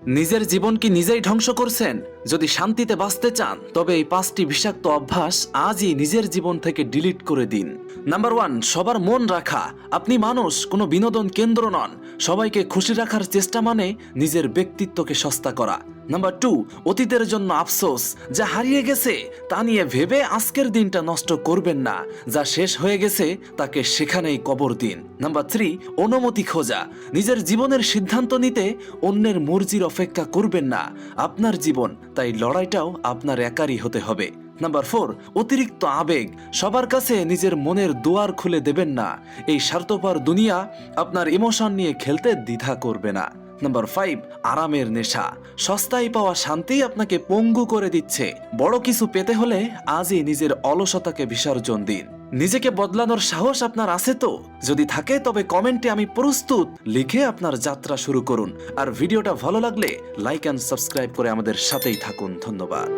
নিজের জীবন কি নিজেই ধ্বংস করছেন? যদি শান্তিতে বাঁচতে চান তবে এই 5টি বিষাক্ত অভ্যাস আজই নিজের জীবন থেকে ডিলিট করে দিন। নাম্বার 1, সবার মন রাখা। আপনি মানুষ, কোনো বিনোদন কেন্দ্র নন। সবাইকে খুশি রাখার চেষ্টা মানে নিজের ব্যক্তিত্বকে সস্তা করা। নাম্বার 2, অতীতের জন্য আফসোস। যা হারিয়ে গেছে তা নিয়ে ভেবে আজকের দিনটা নষ্ট করবেন না। যা শেষ হয়ে গেছে তাকে সেখানেই কবর দিন। নাম্বার 3, অনুমতি খোঁজা। নিজের জীবনের সিদ্ধান্ত নিতে অন্যের মর্জির অপেক্ষা করবেন না। আপনার জীবন, তাই লড়াইটাও আপনার একারই হতে হবে। নাম্বার 4, অতিরিক্ত আবেগ। সবার কাছে নিজের মনের দুয়ার খুলে দেবেন না। এই স্বার্থপর দুনিয়া আপনার ইমোশন নিয়ে খেলতে দ্বিধা করবে না। নাম্বার 5, আরামের নেশা। সস্তায় পাওয়া শান্তি আপনাকে পঙ্গু করে দিচ্ছে। বড় কিছু পেতে হলে আজই নিজের অলসতাকে বিসর্জন দিন। নিজেকে বদলানোর সাহস আপনার আছে তো? যদি থাকে তবে কমেন্টে আমি প্রস্তুত লিখে আপনার যাত্রা শুরু করুন। আর ভিডিওটা ভালো লাগলে লাইক অ্যান্ড সাবস্ক্রাইব করে আমাদের সাথেই থাকুন। ধন্যবাদ।